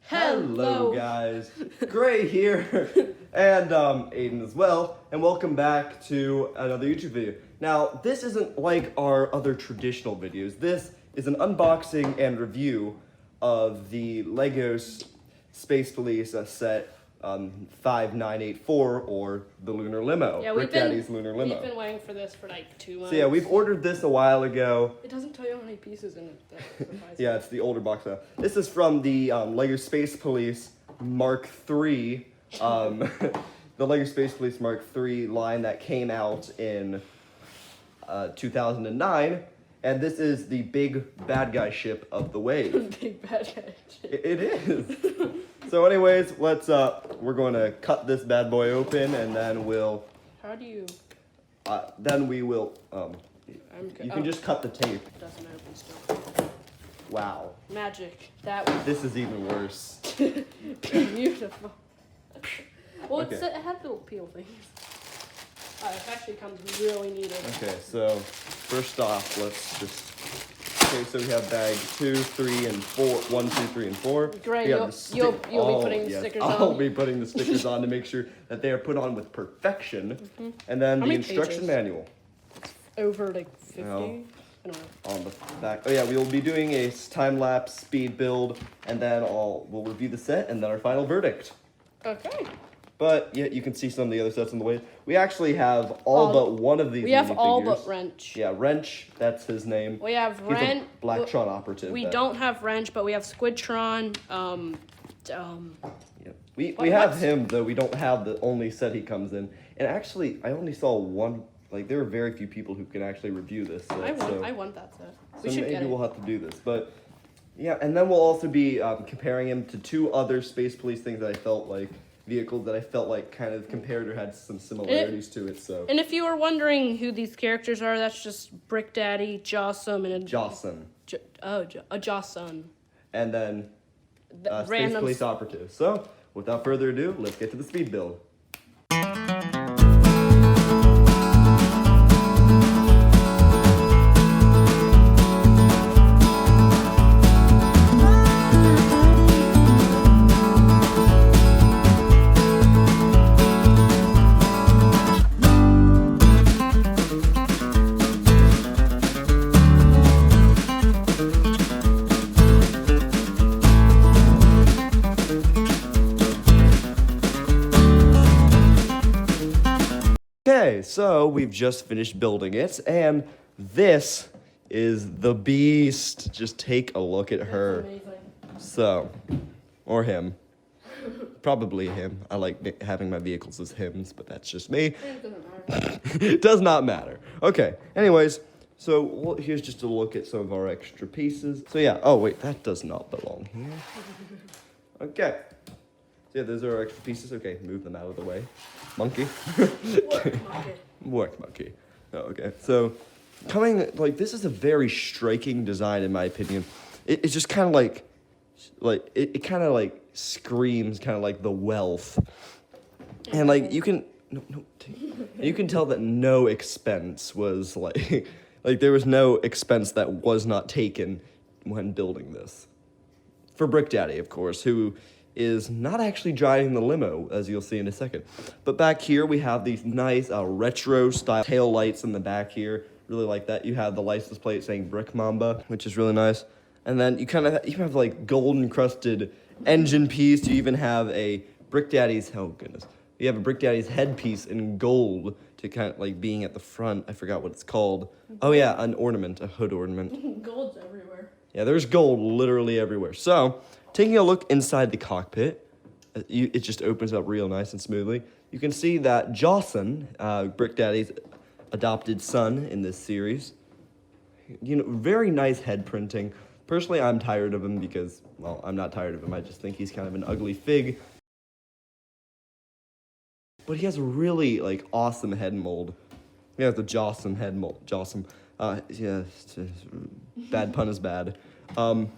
Hello guys, Gray here, and Aiden as well, and welcome back to another YouTube video. Now, this isn't like our other traditional videos. This is an unboxing and review of the Lego Space Police set 5984, or the Lunar Limo. Yeah, Brick Daddy's Lunar Limo. We've been waiting for this for like 2 months. So yeah, we've ordered this a while ago. It doesn't tell you how many pieces in it. Yeah, it's the older box now. This is from the Lego Space Police Mark III. The Lego Space Police Mark III line that came out in 2009. And this is the big bad guy ship of the wave. Big bad guy ship. It is. So anyways, let's, we're going to cut this bad boy open, and then we'll... How do you... then we will, you can just cut the tape. It doesn't open still. Wow. Magic. That was... This is even worse. Beautiful. Well, Okay. it had little peel things. It actually comes really needed. Okay, so first off, let's just... Okay, so we have bag 2, 3, and 4. 1, 2, 3, and 4. Great, you'll be putting the stickers on. I'll be putting the stickers on to make sure that they are put on with perfection. Mm-hmm. And then How the many instruction pages? manual. Over like 50? No. I don't know. On the back. Oh yeah, we will be doing a time-lapse speed build, and then we'll review the set, and then our final verdict. Okay. But yeah, you can see some of the other sets on the way. We actually have all but one of these. We have all minifigures. but Wrench. Yeah, Wrench. That's his name. We have He's Wrench. a Blacktron operative. We don't have Wrench, but we have Squidtron. Yeah. We have him, though. We don't have the only set he comes in. And actually, I only saw one. Like, there are very few people who can actually review this set. I want that set. We So should maybe get it. we'll have to do this. But yeah, and then we'll also be comparing him to 2 other Space Police things that I felt like. Vehicles that I felt like kind of compared or had some similarities to it. So. And if you were wondering who these characters are, that's just Brick Daddy, Jawsome, and a Jawson. A Jawson. And then Space Random Police Operative. So, without further ado, let's get to the speed build. Okay, so we've just finished building it, and this is the beast. Just take a look at her. So, or him. Probably him. I like having my vehicles as hims, but that's just me. It doesn't matter. It does not matter. Okay, anyways, so here's just a look at some of our extra pieces. So yeah, oh wait, that does not belong here. Okay. So yeah, those are our extra pieces. Okay, move them out of the way. Monkey. Work monkey. Oh, okay. So, this is a very striking design in my opinion. It's just kind of it kind of like screams kind of like the wealth. And like, you can tell that no expense was like there was no expense that was not taken when building this. For Brick Daddy, of course, who is not actually driving the limo, as you'll see in a second. But back here, we have these nice retro-style tail lights in the back here. Really like that. You have the license plate saying Brick Mamba, which is really nice. And then you have like gold-encrusted engine piece. You even have a Brick Daddy's, oh goodness. You have a Brick Daddy's headpiece in gold to kind of like being at the front. I forgot what it's called. Oh yeah, an ornament, a hood ornament. Gold's everywhere. Yeah, there's gold literally everywhere. So, taking a look inside the cockpit, it just opens up real nice and smoothly. You can see that Jawson, Brick Daddy's adopted son in this series, very nice head printing. Personally, I'm tired of him because, well, I'm not tired of him. I just think he's kind of an ugly fig. But he has a really, awesome head mold. He has the Jawson head mold. Jawson. Yeah, bad pun is bad. Oh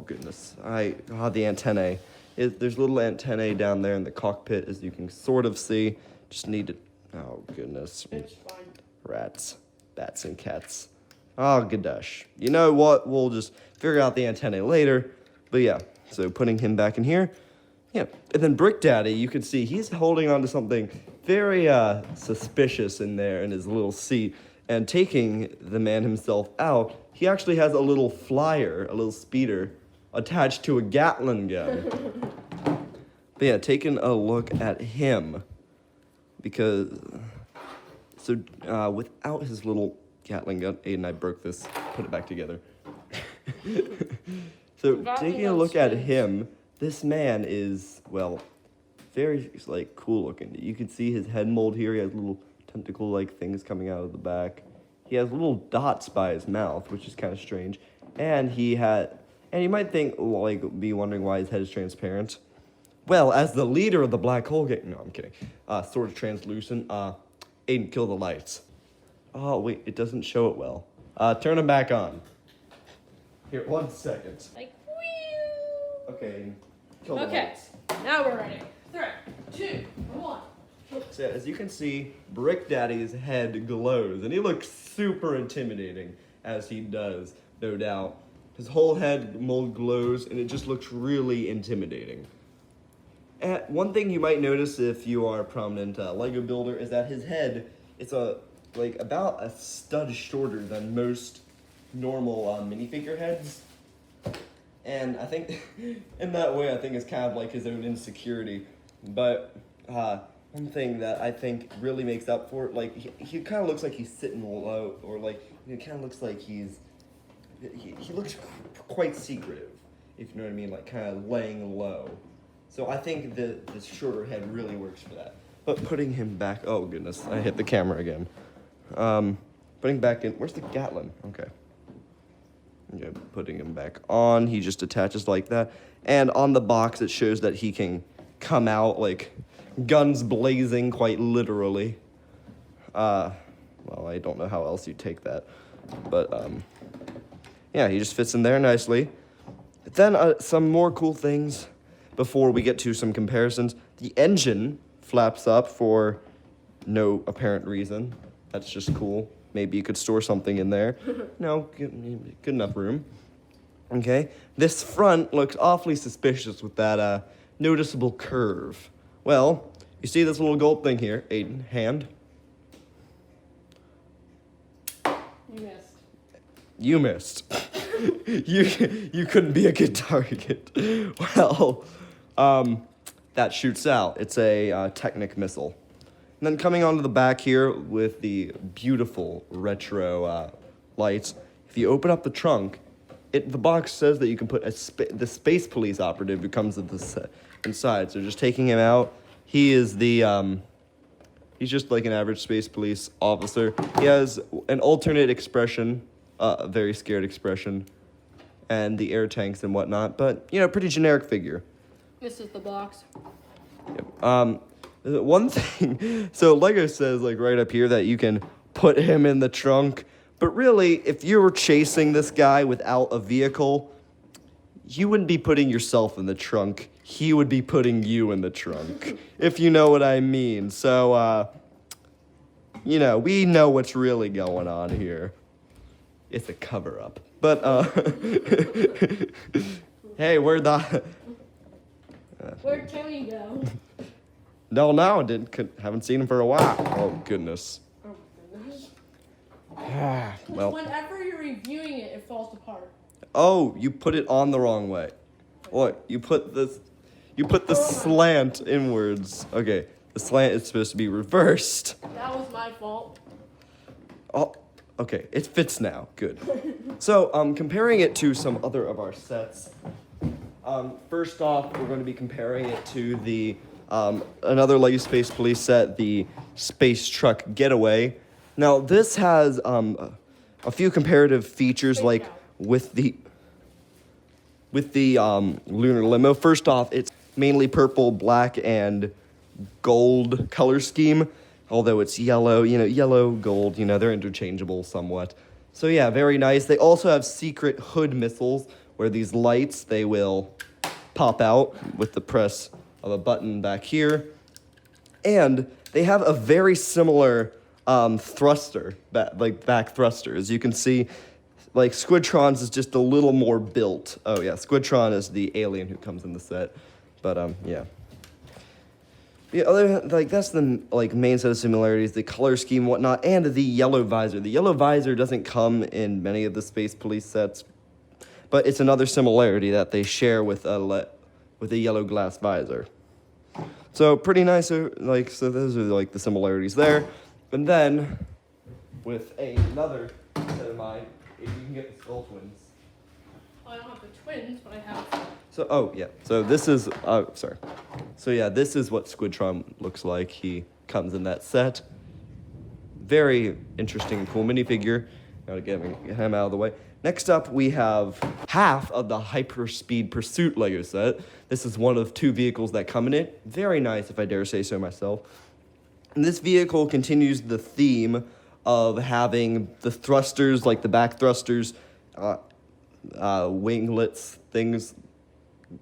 goodness, the antennae. There's little antennae down there in the cockpit, as you can sort of see. Just need to, oh goodness. It's fine. Rats, bats, and cats. Oh, gosh. You know what? We'll just figure out the antennae later. But yeah, So putting him back in here. Yeah, and then Brick Daddy, you can see he's holding on to something very suspicious in there in his little seat. And taking the man himself out, he actually has a little flyer, a little speeder, attached to a Gatling gun. But yeah, taking a look at him, because, so without his little Gatling gun, Aiden, I broke this, put it back together. So taking a look at him, this man is, well, very, like, cool looking. You can see his head mold here. He has little tentacle-like things coming out of the back. He has little dots by his mouth, which is kind of strange. And you might think, like, be wondering why his head is transparent. Well, as the leader of the black hole gang, no, I'm kidding. Sort of translucent. Aiden, kill the lights. Oh, wait, it doesn't show it well. Turn them back on. Here, 1 second. Like, whew. Okay, kill the Okay, lights. now we're ready. 3, 2, 1. So as you can see, Brick Daddy's head glows, and he looks super intimidating as he does, no doubt. His whole head mold glows, and it just looks really intimidating. And one thing you might notice if you are a prominent Lego builder is that his head is about a stud shorter than most normal minifigure heads. And I think, in that way, I think it's kind of like his own insecurity. But one thing that I think really makes up for it, like, he kind of looks like he's sitting low, or like, it kind of looks like he looks quite secretive, if you know what I mean, like kind of laying low. So I think the shorter head really works for that. But putting him back, oh goodness, I hit the camera again. Putting back in, where's the Gatling? Okay, putting him back on, he just attaches like that. And on the box, it shows that he can come out, like, guns blazing, quite literally. Well, I don't know how else you take that. But, yeah, he just fits in there nicely. Then some more cool things before we get to some comparisons. The engine flaps up for no apparent reason. That's just cool. Maybe you could store something in there. No, good enough room. Okay, this front looks awfully suspicious with that noticeable curve. Well, you see this little gold thing here, Aiden, hand? You missed. You missed. you couldn't be a good target. Well, that shoots out. It's a Technic missile. And then coming onto the back here with the beautiful retro lights, if you open up the trunk, the box says that you can put the Space Police operative who comes inside. So just taking him out, he is he's just like an average Space Police officer. He has an alternate expression, a very scared expression, and the air tanks and whatnot, but, pretty generic figure. This is the box. Yep. One thing, so Lego says, like, right up here that you can put him in the trunk, but really, if you were chasing this guy without a vehicle, you wouldn't be putting yourself in the trunk. He would be putting you in the trunk, if you know what I mean. So, we know what's really going on here. It's a cover-up. But, hey, Where'd Timmy go? No, haven't seen him for a while. Oh, goodness. Oh, goodness. Well. Whenever you're reviewing it, it falls apart. Oh, you put it on the wrong way. What? You put the slant inwards. Okay, the slant is supposed to be reversed. That was my fault. Oh, okay, it fits now. Good. So, comparing it to some other of our sets. First off, we're going to be comparing it to the another Lego Space Police set, the Space Truck Getaway. Now, this has a few comparative features, like with the Lunar limo. First off, it's mainly purple, black, and gold color scheme, although it's yellow, yellow, gold, they're interchangeable somewhat. So yeah, very nice. They also have secret hood missiles, where these lights, they will pop out with the press of a button back here. And they have a very similar thruster, back thruster. As you can see, like Squidtron's is just a little more built. Oh yeah, Squidtron is the alien who comes in the set, but yeah. The other, like, that's the, like, main set of similarities, the color scheme, whatnot, and the yellow visor. The yellow visor doesn't come in many of the Space Police sets, but it's another similarity that they share with a yellow glass visor. So, pretty nice, like, so those are, like, the similarities there. And then, with another set of mine, if you can get the Skull Twins. Well, I don't have the twins, but I have. So, oh, yeah. So this is, sorry. So, yeah, this is what Squidtron looks like. He comes in that set. Very interesting and cool minifigure. Gotta get him out of the way. Next up, we have half of the Hyperspeed Pursuit Lego set. This is one of 2 vehicles that come in it. Very nice, if I dare say so myself. And this vehicle continues the theme of having the thrusters, like the back thrusters, winglets, things,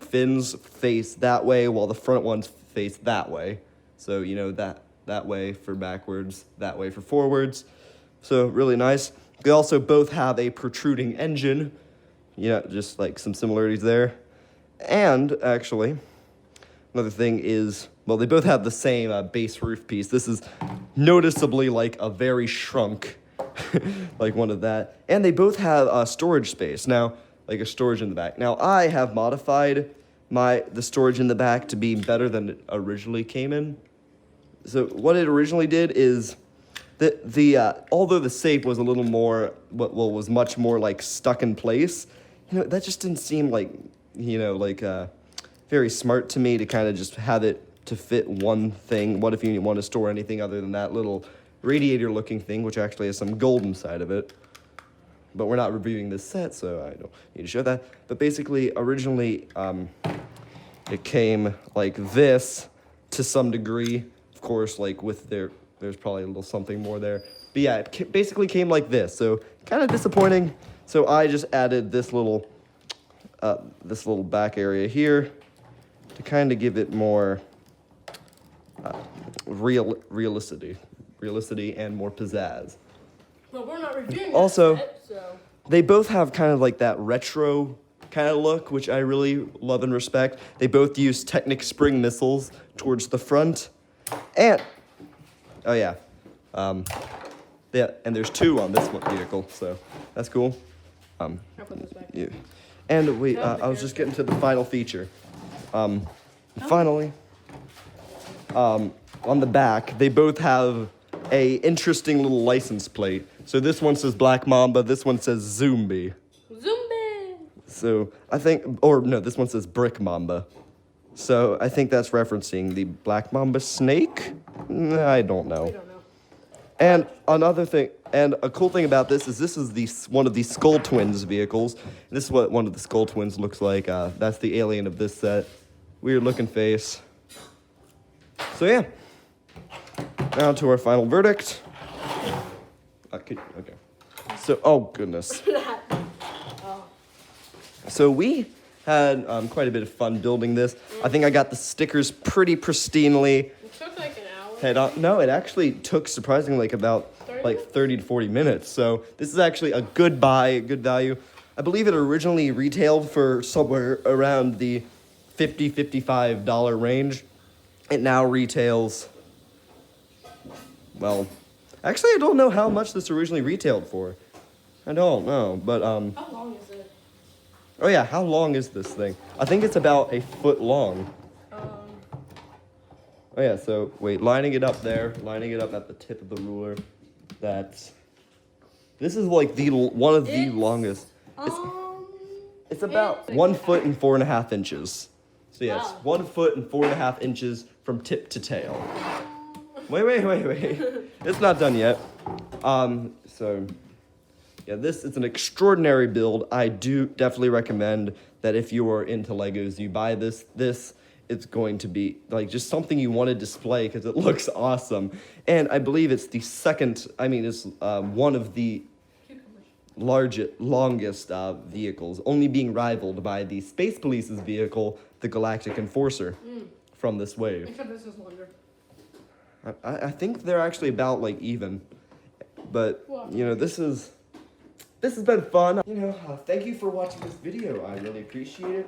fins face that way while the front ones face that way. So, you know, that way for backwards, that way for forwards. So, really nice. They also both have a protruding engine. You know, just like some similarities there. And, actually, another thing is, well, they both have the same base roof piece. This is noticeably like a very shrunk, like one of that. And they both have storage space. Now, like a storage in the back. Now, I have modified the storage in the back to be better than it originally came in. So what it originally did is although the safe was a little more, was much more like stuck in place, you know, that just didn't seem like, you know, like very smart to me to kind of just have it to fit one thing. What if you want to store anything other than that little radiator looking thing, which actually has some gold inside of it? But we're not reviewing this set, so I don't need to show that. But basically, originally, it came like this to some degree. Of course, like with there's probably a little something more there. But yeah, it basically came like this. So kind of disappointing. So I just added this little back area here to kind of give it more realisticity and more pizzazz. But we're not reviewing Also, that set, so. They both have kind of like that retro kind of look, which I really love and respect. They both use Technic spring missiles towards the front. And, oh yeah. Yeah, and there's 2 on this one vehicle, so that's cool. I'll put this back. Yeah. And I was just getting to the final feature. Finally, on the back, they both have a interesting little license plate. So this one says Black Mamba, this one says Zombie. Zombie! So I think, or no, this one says Brick Mamba. So I think that's referencing the Black Mamba snake? I don't know. We don't know. And another thing, and a cool thing about this is one of the Skull Twins vehicles. This is what one of the Skull Twins looks like. That's the alien of this set. Weird looking face. So yeah. Now to our final verdict. Okay. So, oh goodness. So we had quite a bit of fun building this. I think I got the stickers pretty pristinely. It took like an hour. No, it actually took surprisingly like about 30 to 40 minutes. So this is actually a good buy, a good value. I believe it originally retailed for somewhere around the $50, $55 range. It now retails, well, actually I don't know how much this originally retailed for. I don't know, but How long is it? oh yeah, how long is this thing? I think it's about a foot long. Oh yeah, so wait, lining it up at the tip of the ruler. This is like one of the longest. It's about 1 foot and 4.5 inches. So yes, Wow. 1 foot and 4.5 inches from tip to tail. Wait. It's not done yet. So yeah, this is an extraordinary build. I do definitely recommend that if you are into Legos, you buy this. It's going to be like just something you want to display because it looks awesome. And I believe it's it's one of the longest vehicles, only being rivaled by the Space Police's vehicle, the Galactic Enforcer, from this wave. Except this is longer. I think they're actually about like even, but you know this is this has been fun. You know, thank you for watching this video. I really appreciate it.